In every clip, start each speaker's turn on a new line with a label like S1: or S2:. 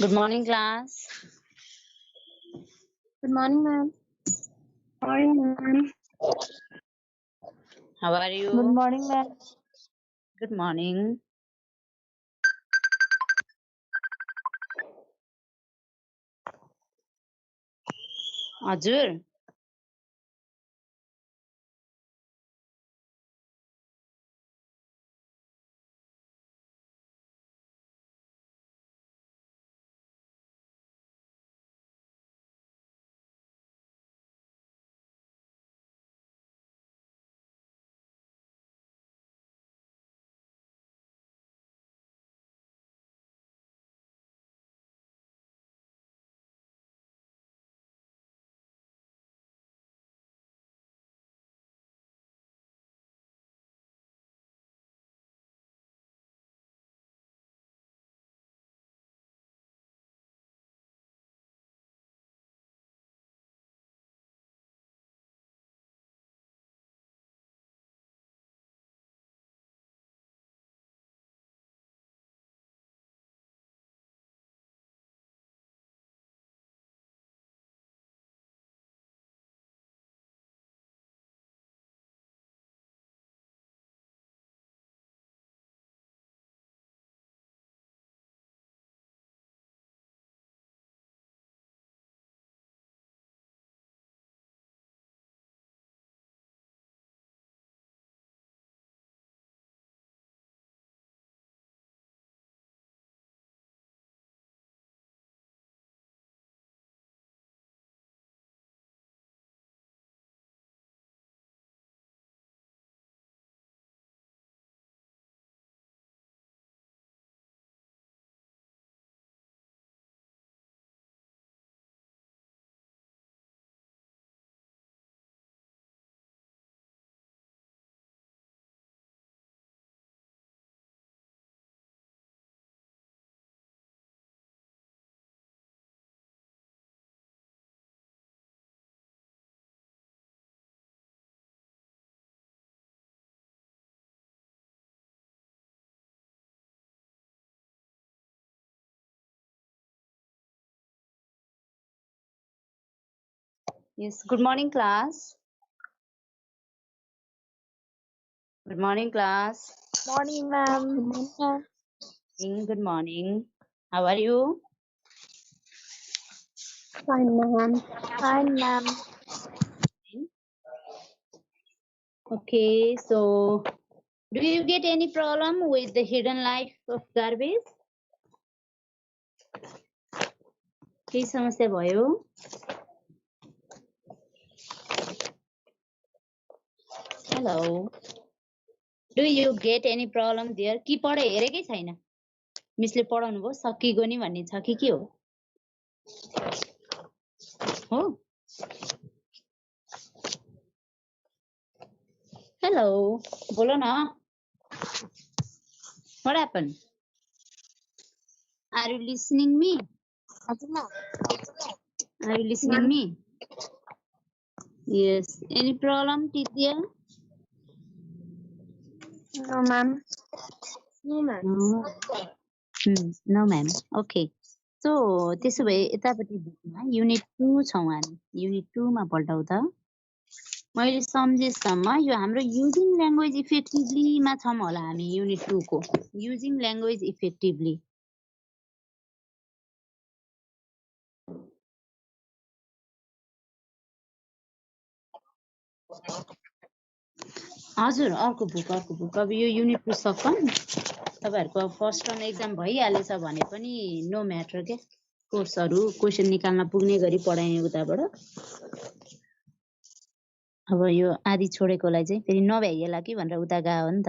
S1: Good morning, class.
S2: Good morning, ma'am.
S3: Morning, ma'am.
S1: How are you?
S2: Good morning, ma'am.
S1: Good morning. हजुर Yes. Good morning, class. Good morning, class.
S2: Morning, ma'am. Good morning, ma'am.
S1: Good morning. How are you?
S3: Fine, ma'am.
S2: Fine, ma'am.
S1: Okay. So, do you get any problem with the hidden life of garbage? केही समस्या भयो? Hello. Do you get any problem there? कि पढे हेरेकै छैन? मिसले पढाउनु भयो सकिगयो नि भन्ने छ कि के हो? हो? Hello. बोलो न. What happened? Are you listening me? Are you listening me? Yes. Any problem, Titya?
S3: No, ma'am.
S2: No, ma'am.
S1: No. No, ma'am. Okay. So, त्यसो भए यतापट्टि बुकमा युनिट 2 छौँ हामी. युनिट 2 मा पल्टाउ त. मैले सम्झेसम्म यो हाम्रो युजिङ ल्याङ्ग्वेज इफेक्टिभली मा छौँ होला हामी युनिट 2 को. Using language effectively. हजुर अर्को बुक अब यो युनिट 2 सक्छौँ. तपाईहरुको फर्स्ट टर्म एक्जाम भइहालेछ भने पनि नो म्याटर के. कोर्सहरु क्वेशन निकाल्न पुग्ने गरी पढाइने उताबाट. अब यो आदि छोडेकोलाई चाहिँ फेरि नभ्याइएला कि भनेर उता गयो हो नि त.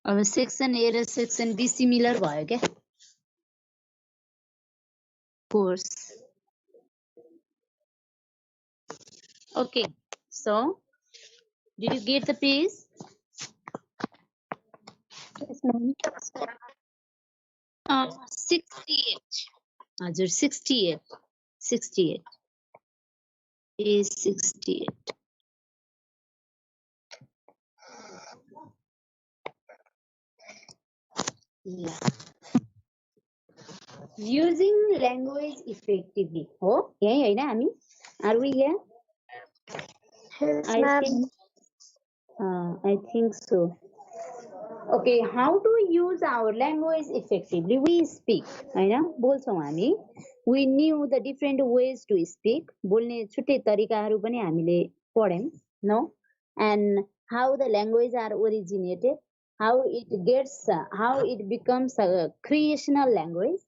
S1: अब सेक्सन ए र सेक्सन बी सिमिलर भयो क्या course. Okay, so did you get the page?
S3: Yes, ma'am.
S1: 68. हजुर 68. 68 is 68. Yeah. Using language effectively. Oh, yeah, I mean, are we here?
S2: Yes,
S1: I
S2: ma'am.
S1: think so. Okay, how to use our language effectively? We speak, होइन बोल्छौँ हामी. We knew the different ways to speak. बोल्ने छुट्टै तरिकाहरू पनि हामीले पढ्यौँ, no? And how the language are originated, how it becomes a creational language.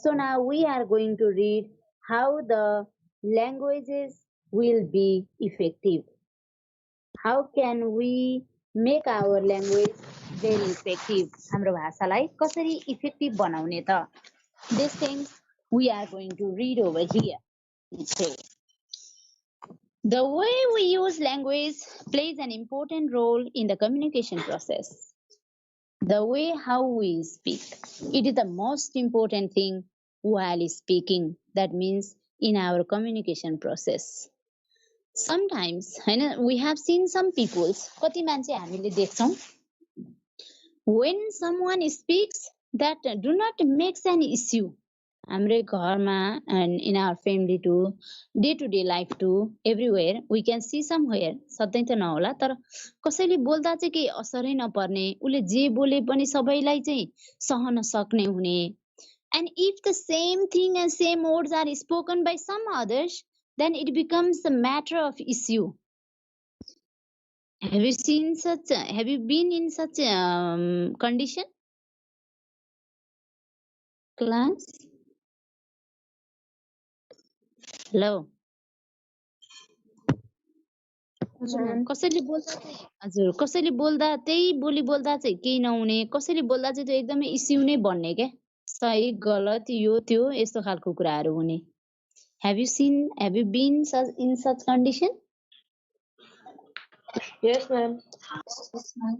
S1: So now we are going to read how the languages will be effective. How can we make our language very effective? हाम्रो भाषालाई कसरी effective बनाउने त? These things we are going to read over here. So, the way we use language plays an important role in the communication process. The way how we speak, it is the most important thing while speaking. That means in our communication process. Sometimes, we have seen some peoples, कति मान्छे हामीले देख्छौँ, when someone speaks that do not makes an issue. हाम्रो घरमा and in our family too, day to day life too, everywhere we can see somewhere, सधैँ त नहोला तर कसैले बोल्दा चाहिँ केही असरै नपर्ने, उसले जे बोले पनि सबैलाई चाहिँ सहन सक्ने हुने. And if the same thing and same words are spoken by some others, then it becomes a matter of issue. Have you been in such condition? Class? Hello.
S3: Ma'am.
S1: कसैले बोल्दा चाहिँ हजुर कसैले बोल्दा त्यही बोली बोल्दा चाहिँ केही नहुने, कसैले बोल्दा चाहिँ त्यो एकदमै इस्यु नै बन्ने क्या, सही गलत यो त्यो यस्तो खालको कुराहरू हुने. Have you been in such condition?
S2: Yes, ma'am.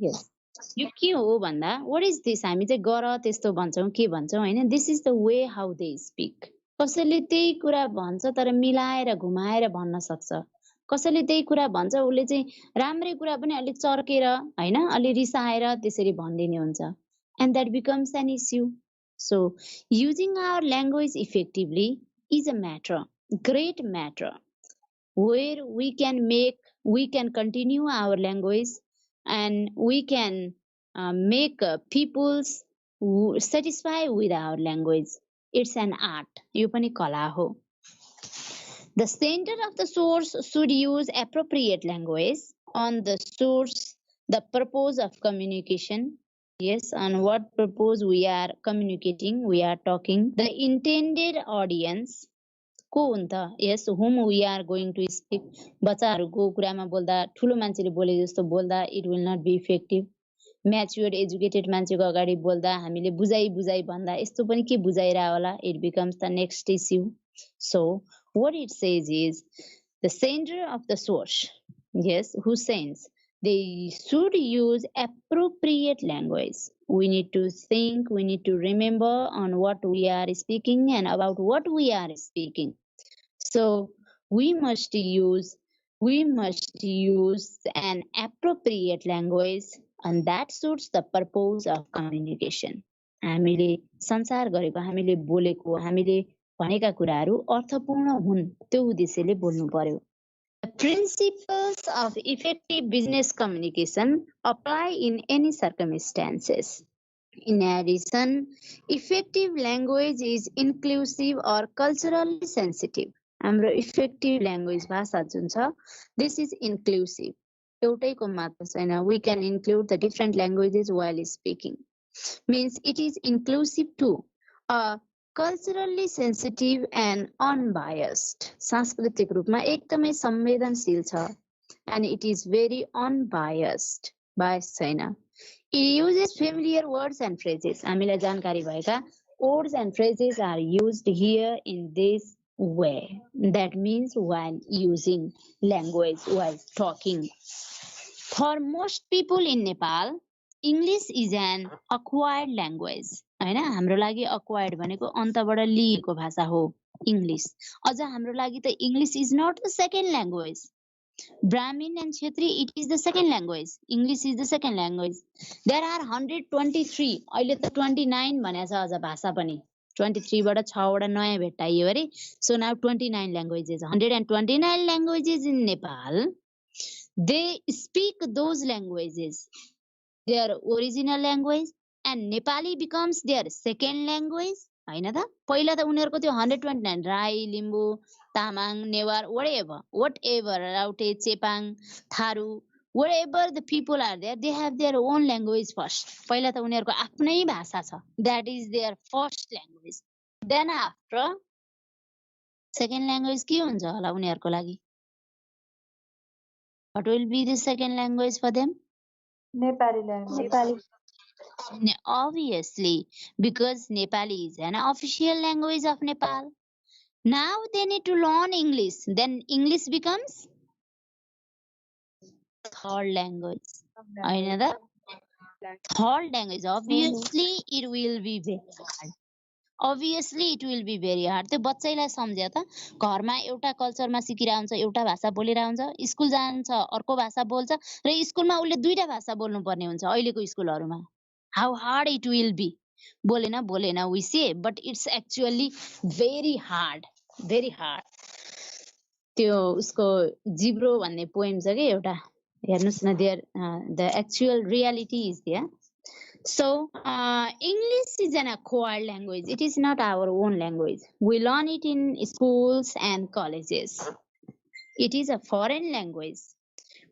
S1: Yes. यो के हो भन्दा what is this, हामी चाहिँ गर त्यस्तो भन्छौँ के भन्छौँ हैन. This is the way how they speak. कसैले त्यही कुरा भन्छ तर मिलाएर घुमाएर भन्न सक्छ, कसैले त्यही कुरा भन्छ उसले चाहिँ राम्रै कुरा पनि अलि चर्केर हैन अलि रिसाएर त्यसरी भनिदिने हुन्छ. And that becomes an issue. So using our language effectively is a great matter, where we can continue our language and we can make peoples satisfy with our language. It's an art. यो पनि कला हो. The center of the source should use appropriate language. On the source, the purpose of communication. Yes, on what purpose we are communicating, we are talking. The intended audience. को हुन् त? Yes, whom we are going to speak. बच्चाहरूको कुरामा बोल्दा ठुलो मान्छेले बोले जस्तो बोल्दा it will not be effective. Matured educated मान्छेको अगाडि बोल्दा हामीले बुझाइ भन्दा यस्तो पनि के बुझाइरा होला, it becomes the next issue. So what it says is the sender of the source, yes, who sends, they should use appropriate language. We need to think, we need to remember on what we are speaking and about what we are speaking. So we must use an appropriate language, and that suits the purpose of communication. हामीले संसार गरेको, हामीले बोलेको, हामीले भनेका कुराहरू अर्थपूर्ण हुन् त्यो उद्देश्यले बोल्नु पर्यो. The principles of effective business communication apply in any circumstances. In addition, effective language is inclusive or culturally sensitive. हाम्रो effective language भाषा जुन छ, this is inclusive. एउटैको मात्र छैन. We can include the different languages while speaking. Means it is inclusive too. Culturally sensitive and unbiased. सांस्कृतिक रूपमा एकदमै संवेदनशील छ. And it is very unbiased. Biased छैन. It uses familiar words and phrases. हामीलाई जानकारी भएका words and phrases are used here in this way. That means while using language, while talking. For most people in Nepal, English is an acquired language. हैन हाम्रो लागि acquired भनेको अन्तबाट लिएको भाषा हो English. अझ हाम्रो लागि त English is not the second language. Brahmin and Kshetri, it is the second language. English is the second language. There are 123. अहिले त 29 भनेको छ अझ भाषा पनि 23 बाट 6 वटा नयाँ भेट्टाइयो अरे. So now 29 languages. 129 languages in Nepal. They speak those languages, their original language, and Nepali becomes their second language. हैन त पहिला त उनीहरुको त्यो 129 Rai Limbu Tamang Newar whatever Raute Chepang Tharu wherever the people are there, they have their own language first. पहिला त उनीहरुको आफ्नै भाषा छ, that is their first language. Then after second language के हुन्छ होला उनीहरुको लागि? What will be the second language for them?
S2: Nepali language.
S1: Obviously, because Nepali is an official language of Nepal. Now they need to learn English. Then English becomes third language. Another third language. Obviously, it will be very hard. Obviously, it will be very hard. त्यो बच्चैलाई सम्झ्या त घरमा एउटा कल्चरमा सिकिरा हुन्छ, एउटा भाषा बोलिरा हुन्छ, स्कुल जान्छ अर्को भाषा बोल्छ र स्कुलमा उले दुईटा भाषा बोल्नु पर्ने हुन्छ अहिलेको स्कुलहरुमा. How hard it will be. बोलेन we say, but it's actually very hard. Very hard. त्यो उसको जिब्रो भन्ने पोएम छ के एउटा हेर्नुस् न there the actual reality is there. So English is an acquired language. It is not our own language. We learn it in schools and colleges. It is a foreign language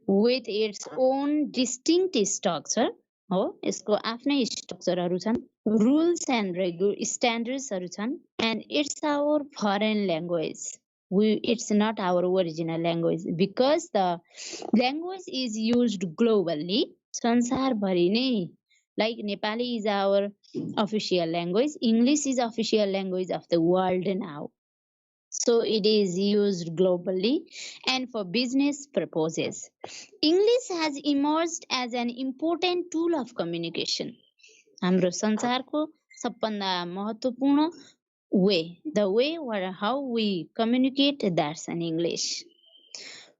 S1: with its own distinct structure. हो यसको आफ्नै स्ट्रक्चरहरु छन्, rules and standardsहरु छन्, and it's our foreign language. It's not our original language because the language is used globally. संसारभरि नै, like Nepali is our official language, English is official language of the world now. So it is used globally and for business purposes. English has emerged as an important tool of communication. हाम्रो संसारको सबभन्दा महत्त्वपूर्ण way, the way or how we communicate, that's an English.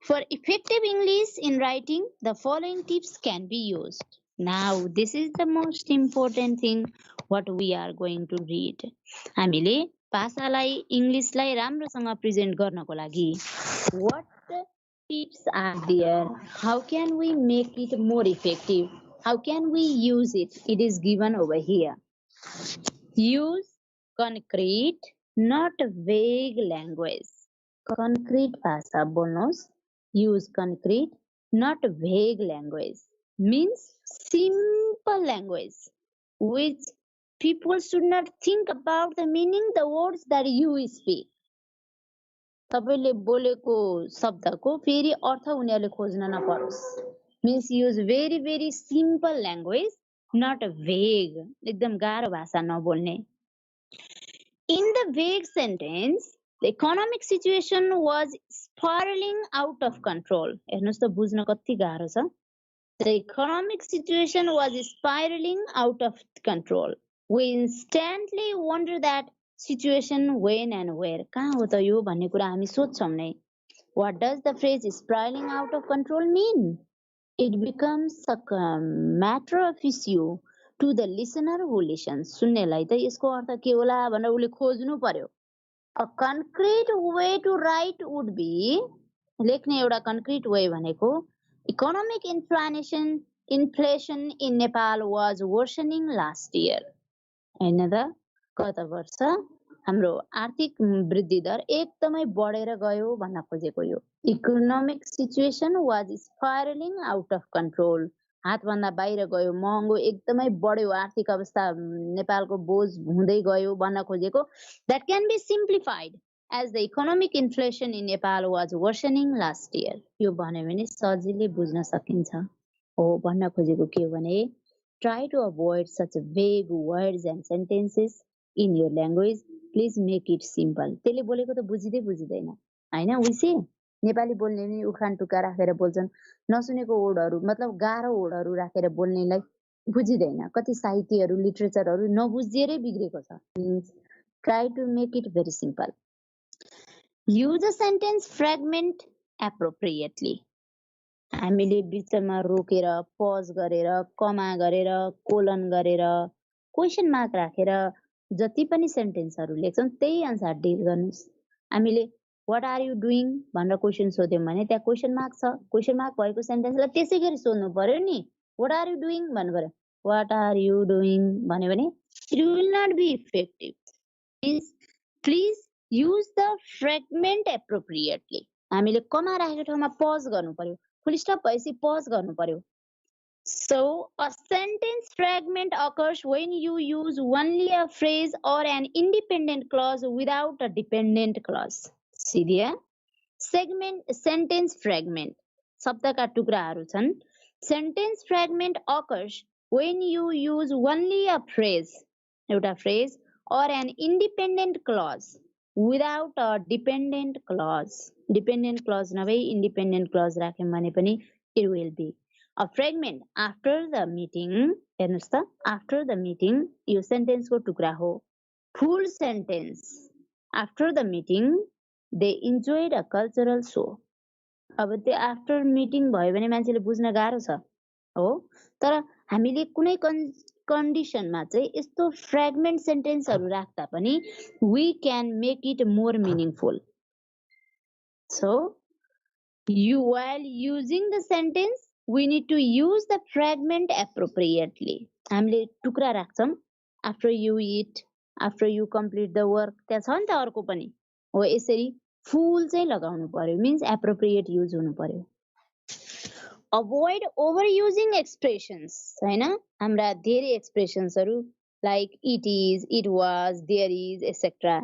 S1: For effective English in writing, the following tips can be used. Now, this is the most important thing what we are going to read. हामीले भाषालाई इंग्लिशलाई राम्रोसँग present गर्नको लागि what tips are there? How can we make it more effective? How can we use it? It is given over here. Use concrete, not vague language. Concrete भाषा बोल्नुहोस्. Use concrete, not vague language. Means simple language, which people should not think about the meaning the words that you speak. तपाईले बोलेको शब्दको फेरि अर्थ उनीहरुले खोज्न नपरोस्. Means use very simple language, not vague. एकदम गाह्रो भाषा नबोल्ने. In the vague sentence, the economic situation was spiraling out of control. हेर्नुस् त बुझ्न कति गाह्रो छ. The economic situation was spiraling out of control. We instantly wonder that situation when and where. कहाँ हो त यो भन्ने कुरा हामी सोच्छौं नै. What does the phrase spiraling out of control mean? It becomes a matter of issue to the listener who listens. सुन्नेलाई त यसको अर्थ के होला भनेर उले खोज्नु पर्यो. A concrete way to write would be, लेख्ने एउटा concrete way भनेको, economic inflation in Nepal was worsening last year. हैन त गत वर्ष हाम्रो आर्थिक वृद्धि दर एकदमै बढेर गयो भन्न खोजेको यो. Economic situation was spiraling out of control. हातभन्दा बाहिर गयो, महँगो एकदमै बढ्यो, आर्थिक अवस्था नेपालको बोझ हुँदै गयो भन्न खोजेको. That can be simplified as the economic inflation in Nepal was worsening last year. यो भन्यो भने सजिलै बुझ्न सकिन्छ. हो भन्न खोजेको के हो भने, try to avoid such vague words and sentences in your language. Please make it simple. त्यसले बोलेको त बुझिदैन हैन. उसे नेपाली बोल्ने नि उखान टुक्का राखेर बोल्छन्. नसुनेको वर्डहरु मतलब गाह्रो वर्डहरु राखेर बोल्नेलाई बुझिदैन. कति साहित्यहरु लिटरेचरहरु नबुझिएरै बिग्रेको छ. Means try to make it very simple. Use a sentence fragment appropriately. हामीले बिचमा रोकेर पज गरेर कमा गरेर कोलन गरेर क्वेशन मार्क राखेर जति पनि सेन्टेन्सहरु लेख्छौं त्यही अनुसार डिल गर्नुस्। हामीले व्हाट आर यु डुइङ भनेर क्वेशन सोध्यौं भने त्यहाँ क्वेशन मार्क छ, क्वेशन मार्क भएको सेन्टेन्सलाई त्यसैगरी सोध्नु पर्यो नि। व्हाट आर यु डुइङ भन्नु पर्यो। व्हाट आर यु डुइङ भन्यो भने it will not be effective. Please use the fragment appropriately. हामीले कमा राखेको ठाउँमा पज गर्नु पर्यो, फुल स्टप भएपछि पज गर्नु पर्यो। So a sentence fragment occurs when you use only a phrase or an independent clause without a dependent clause. Scindia sentence fragment शब्दका टुक्राहरू छन्। Sentence fragment occurs when you use only a phrase, एउटा phrase or an independent clause without a dependent clause. Dependent clause नभई independent clause राख्यौं भने पनि it will be a fragment after the meeting. हेर्नुस् त after the meeting यो sentence को टुक्रा हो। Full sentence after the meeting they enjoyed a cultural show. अब त्यो after meeting भयो भने मान्छेले बुझ्न गाह्रो छ हो। तर हामीले कुनै कन्डिसनमा चाहिँ यस्तो फ्रेगमेन्ट सेन्टेन्सहरु राख्दा पनि we can make it more meaningful. So while using the sentence we need to use the fragment appropriately. हामीले टुक्रा राख्छौं after you eat, after you complete the work, त्यहाँ छ नि त अर्को पनि हो। यसरी फुल चाहिँ लगाउनु पर्यो, means appropriate use हुनु पर्यो। Avoid overusing expressions, हैन? हाम्रा धेरै expressionsहरु like it is, it was, there is, etc.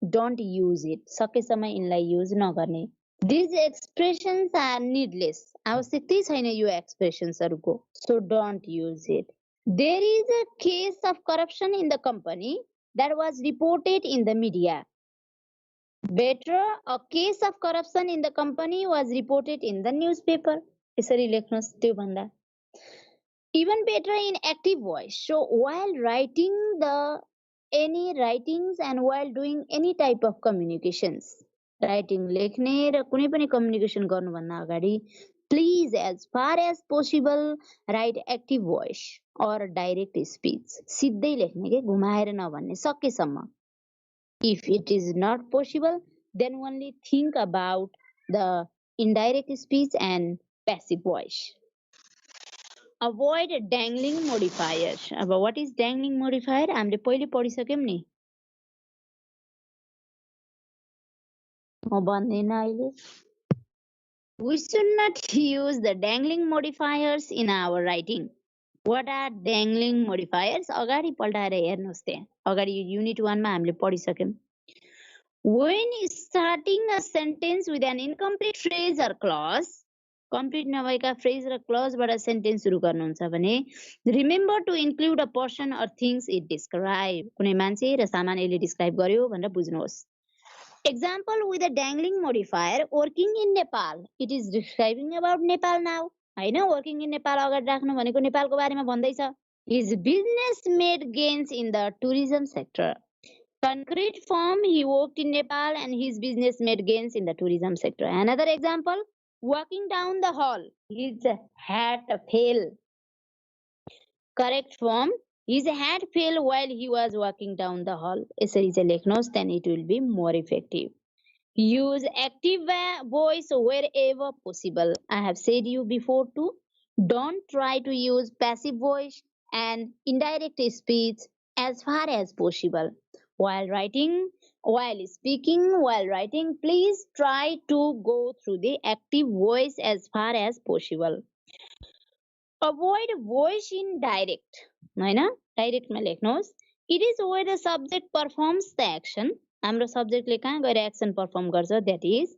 S1: Don't use it. सकेसम्म यिनलाई युज नगर्ने। These expressions are needless. आवश्यकतै छैन यो expressionsहरुको। So don't use it. There is a case of corruption in the company that was reported in the media. Better, a case of corruption in the company was reported in the newspaper. यसरी लेख्नुस् त्यो भन्दा। Even better in active voice. So while writing any writings and while doing any type of communications, writing लेख्ने र कुनै पनि communication गर्नु भन्दा अगाडि please as far as possible write active voice or direct speech. सिधै लेख्ने के घुमाएर नभन्ने सकेसम्म। If it is not possible then only think about the indirect speech and passive voice. Avoid dangling modifiers. अब what is dangling modifier? हामीले पहिले पढिसक्यौं नि। म भन्दैन अहिले। We should not use the dangling modifiers in our writing. What are dangling modifiers? अगाडि पल्टाएर हेर्नुस् त्यहाँ। अगाडि युनिट 1 मा हामीले पढिसक्यौं। When starting a sentence with an incomplete phrase or clause, complete नभएका phrase र clause बाट sentence सुरु गर्नुहुन्छ भने remember to include a person or things it describe. कुनै मान्छे र सामान यसले describe गर्यो भनेर बुझ्नुहोस्। Example with a dangling modifier, working in Nepal. It is describing about Nepal now. हैन, working in Nepal अगाडि राख्नु भनेको नेपालको बारेमा भन्दैछ। His business made gains in the tourism sector. Concrete form, he worked in Nepal and his business made gains in the tourism sector. Another example, walking down the hall, his hat fell. Correct form, his hat fell while he was walking down the hall. यसरी चाहिँ लेख्नुहोस्, then it will be more effective. Use active voice wherever possible. I have said you before too. Don't try to use passive voice and indirect speech as far as possible. While writing, while speaking, while writing, please try to go through the active voice as far as possible. Avoid voice in direct. हैन, direct मा लेख्नुहोस्। It is where the subject performs the action. हाम्रो subject ले कहाँ गएर action perform गर्छ, that is.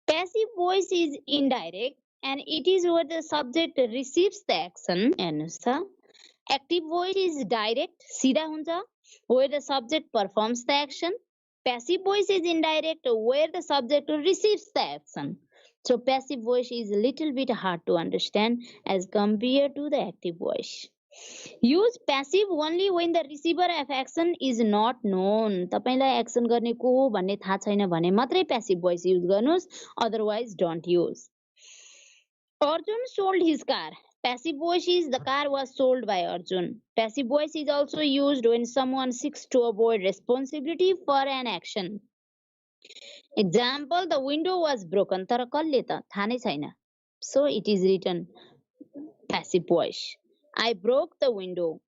S1: Passive voice is indirect and it is where the subject receives the action. हेर्नुस् त। Active voice is direct, सिधा हुन्छ, where the subject performs the action. Passive voice is indirect, where the subject receives the action. So passive voice is a little bit hard to understand as compared to the active voice. Use passive only when the receiver of action is not known. तपाईलाई action गर्ने को हो भन्ने थाहा छैन भने मात्रै passive voice use गर्नुस्, otherwise don't use. Arjun sold his car. Passive voice is the car was sold by Arjun. Passive voice is also used when someone seeks to avoid responsibility for an action. Example, the window was broken. तर कसले त थाहा नै छैन. So it is written passive voice. I broke the window.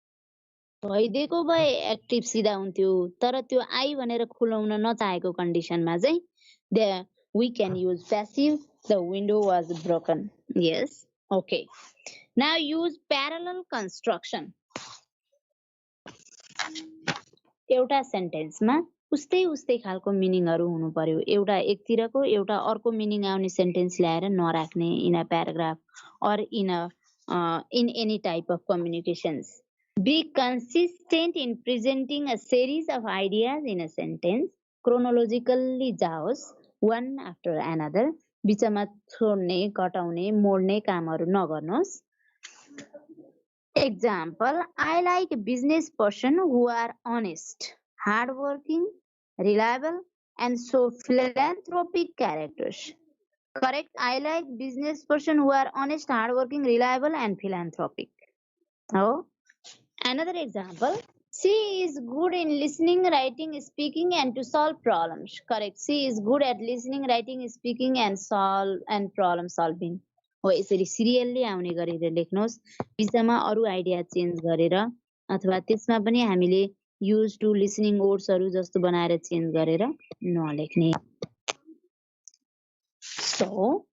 S1: भइदिएको भए active सिधा हुन्थ्यो तर त्यो आई भनेर खुलाउन नचाहेको कन्डिसनमा चाहिँ we can use passive. The window was broken. Yes. Okay. Now use parallel construction. एउटा सेन्टेन्समा उस्तै उस्तै खालको मिनिङहरू हुनु पर्यो. एउटा एकतिरको एउटा अर्को मिनिङ आउने सेन्टेन्स ल्याएर नराख्ने in a paragraph or in any type of communications. Be consistent in presenting a series of ideas in a sentence. Chronologically जाओस् one after another. बिचमा छोड्ने कटाउने मोड्ने कामहरू नगर्नुहोस्. Example, I like business person who are honest, hardworking, reliable, and so philanthropic characters. Correct. I like business person who are honest, hardworking, reliable, and philanthropic. Oh, another example. She is good in listening, writing, speaking, and to solve problems. Correct. She is good at listening, writing, speaking, and problem solving. हो यसरी serially आउने गरेर लेख्नुहोस्. बिचमा अरू idea change गरेर अथवा त्यसमा पनि हामीले युज टु लिसनिङ वर्ड्सहरू जस्तो बनाएर चेन्ज गरेर नलेख्ने. So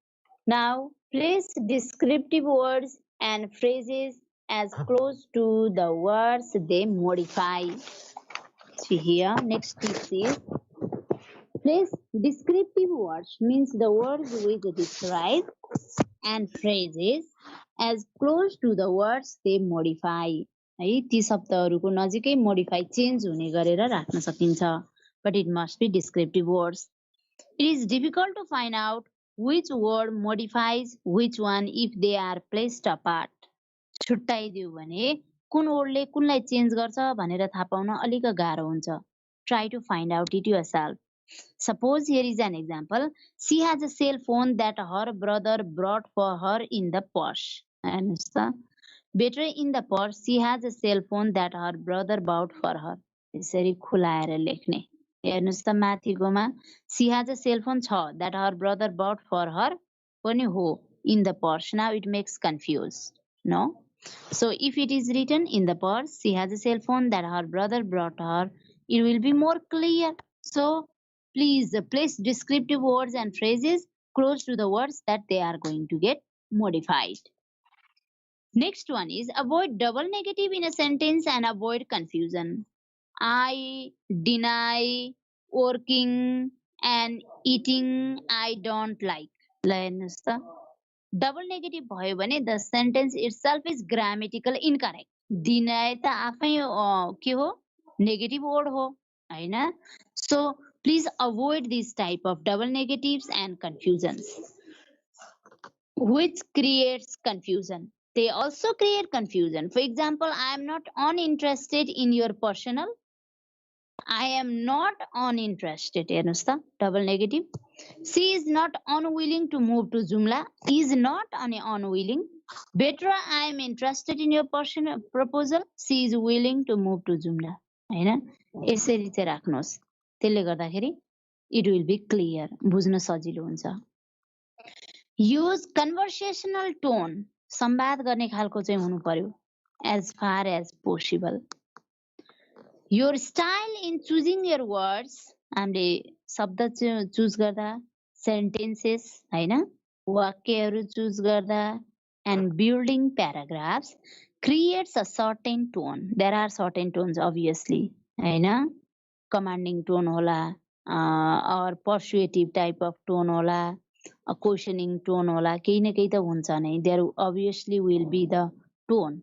S1: now place descriptive words and phrases as close to the words they modify. See here, next tip is place descriptive words means the words which describe and phrases as close to the words they modify. है ती शब्दहरूको नजिकै modify change हुने गरेर राख्न सकिन्छ. But it must be descriptive words. It is difficult to find out which word modifies which one if they are placed apart. छुट्टाइदियो भने कुन वर्डले कुनलाई चेन्ज गर्छ भनेर थाहा पाउन अलिक गाह्रो हुन्छ. Try to find out it yourself. Suppose here is an example. She has a cell phone that her brother brought for her in the purse. Better in the purse, she has a cell phone that her brother bought for her. यसरी खुलाएर लेख्ने. हेर्नुस् त माथिकोमा she has a cell phone छ that her brother bought for her पनि हो in the purse. Now it makes confused. No? So if it is written in the purse, she has a cell phone that her brother brought her, it will be more clear. So please place descriptive words and phrases close to the words that they are going to get modified. Next one is avoid double negative in a sentence and avoid confusion. I deny working and eating I don't like. ल हेर्नुहोस् त double negative भयो भने the sentence itself is grammatical incorrect. Deny त आफै के हो negative word हो हैन. So please avoid this type of double negatives and confusions which creates confusion. They also create confusion. For example, I am not uninterested in your personal. I am not uninterested. हेर्नुहोस् त double negative. She is not unwilling to move to Jumla. Is not unwilling. Better I am interested in your personal proposal. She is willing to move to Jumla. हैन यसरी चाहिँ राख्नुहोस्. त्यसले गर्दाखेरि it will be clear. बुझ्न सजिलो हुन्छ. Use conversational tone. संवाद गर्ने खालको चाहिँ हुनु पर्यो. As far as possible. Your style in choosing your words. हामीले शब्द चुज गर्दा sentences हैन वाक्यहरू चुज गर्दा and building paragraphs creates a certain tone. There are certain tones obviously हैन commanding tone होला or persuasive type of tone होला a questioning tone होला केही न केही त हुन्छ नै. There obviously will be the tone.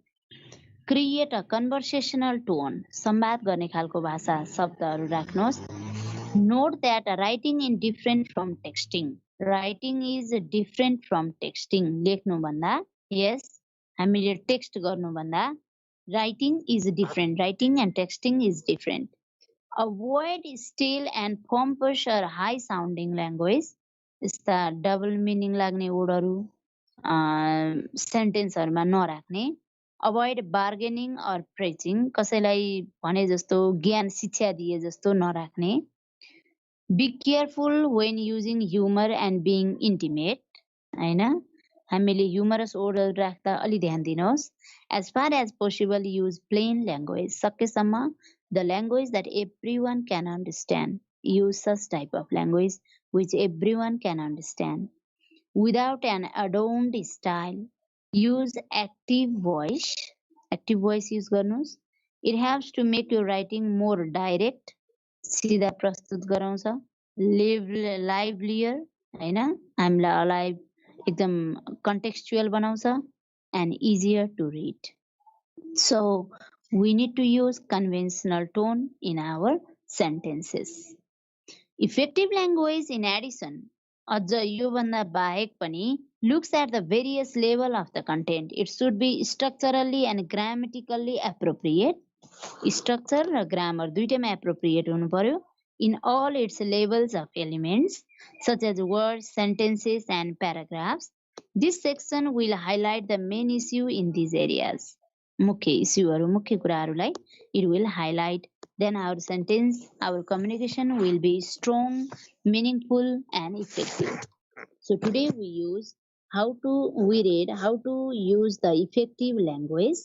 S1: Create a conversational tone. संवाद गर्ने खालको भाषा शब्दहरू राख्नुहोस्. Note that writing is different from texting. Writing is different from texting. लेख्नु भन्दा yes हामीले टेक्स्ट गर्नु भन्दा writing is different. Writing and texting is different. Avoid stale and pompous or high sounding language. यस्ता डबल मिनिङ लाग्ने वर्डहरू सेन्टेन्सहरुमा नराख्ने, avoid bargaining or प्रेचिङ, कसैलाई भने जस्तो ज्ञान शिक्षा दिए जस्तो नराख्ने, be careful when using humour and being intimate, हैन, हामीले ह्युमरस वर्डहरु राख्दा अलि ध्यान दिनुहोस्। As far as possible use plain language, सकेसम्म the language that everyone can understand, use such type of language which everyone can understand. Without an adorned style, use active voice. Active voice use गर्नुस्. It helps to make your writing more direct. सीधा प्रस्तुत गराउँछ. livelier, हैन, हामीलाई alive एकदम contextual बनाउँछ and easier to read. So we need to use conventional tone in our sentences. Effective language in addition, अझ योभन्दा बाहेक पनि, looks at the various level of the content. It should be structurally and grammatically appropriate. Structure र grammar दुईटैमा appropriate हुनु पर्यो in all its levels of elements such as words, sentences and paragraphs. This section will highlight the main issue in these areas. मुख्य इस्युहरु, मुख्य कुराहरुलाई it will highlight. Then our sentence, our communication will be strong, meaningful and effective. So today we read how to use the effective language.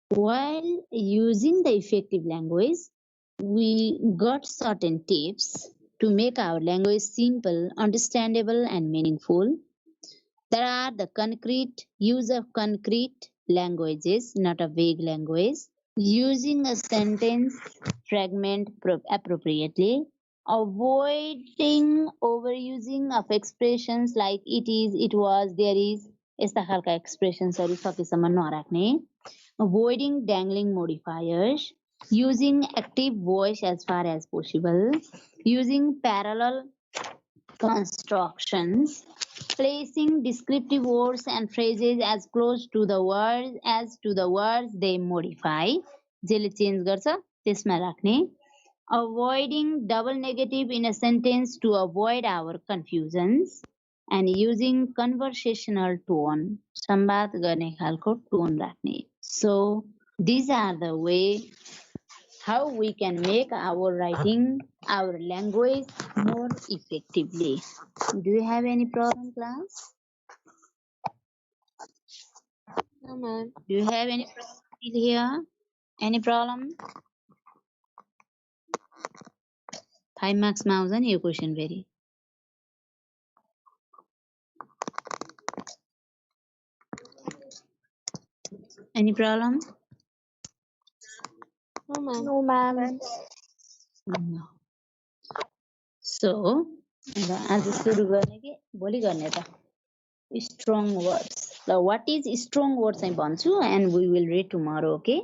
S1: While using the effective language, we got certain tips to make our language simple, understandable and meaningful. There are the use of concrete languages, not a vague language. Using a sentence fragment appropriately. Avoiding overusing of expressions like it is, it was, there is, यस्ता खालका expressionsहरु सकेसम्म नराख्ने. Avoiding dangling modifiers. Using active voice as far as possible. Using parallel constructions. Placing descriptive words and phrases as close to the words they modify. जेले change गर्छ त्यसमा राख्ने. Avoiding double negative in a sentence to avoid our confusions. And using conversational tone, संवाद गर्ने खालको tone राख्ने. So these are the way how we can make our writing, our language more effectively. Do you have any problem, class?
S3: No, ma'am.
S1: Do you have any problem here? Any problem? 5 marks मा आउँछ नि यो question फेरि. Any problem?
S3: No, ma'am.
S2: No, ma'am.
S1: No. So आज सुरु गर्ने कि भोलि गर्ने त? Strong words. So what is strong words I भन्छु and we will read tomorrow, okay?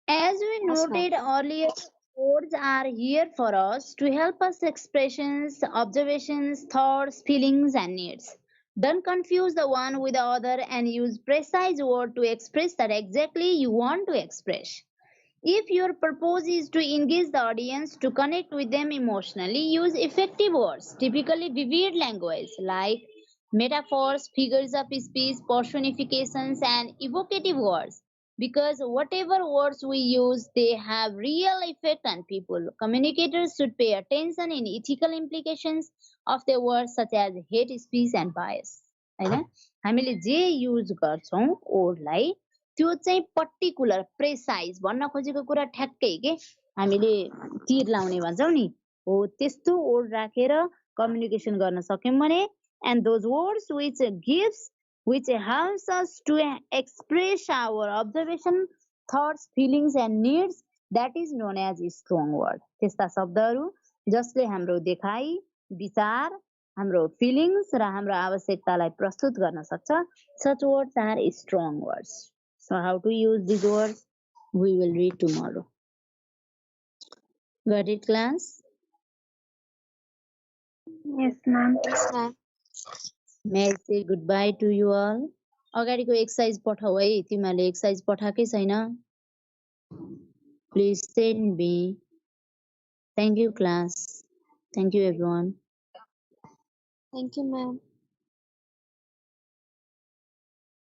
S1: As we noted earlier, words are here for us to help us expressions, observations, thoughts, feelings and needs. Don't confuse the one with the other and use precise word to express that exactly you want to express. If your purpose is to engage the audience, to connect with them emotionally, use effective words, typically vivid language like metaphors, figures of speech, personifications, and evocative words. Because whatever words we use, they have real effect on people. Communicators should pay attention in ethical implications of their words such as hate speech and bias. हैन, हामीले जे use गर्छौं वर्डलाई त्यो चाहिँ particular precise भन्न खोजेको कुरा ठ्याक्कै के हामीले तीर लाउने भन्छौं नि हो त्यस्तो वर्ड राखेर कम्युनिकेसन गर्न सक्यौं भने and those words which helps us to express our observation, thoughts, feelings and needs, that is known as strong word. त्यस्ता शब्दहरू जसले हाम्रो देखाइ, विचार, हाम्रो फिलिङ्स र हाम्रो आवश्यकतालाई प्रस्तुत गर्न सक्छ. Such words are strong words. So how to use these words we will read tomorrow. Got it, class?
S2: Yes, ma'am.
S3: Yes, ma'am.
S1: May I say goodbye to you all? अगाडिको एक्सरसाइज पठाऊ है, तिमीहरूले exercise पठाएकै छैन? Please send me. Thank you, class. Thank you, everyone.
S3: Thank you, ma'am.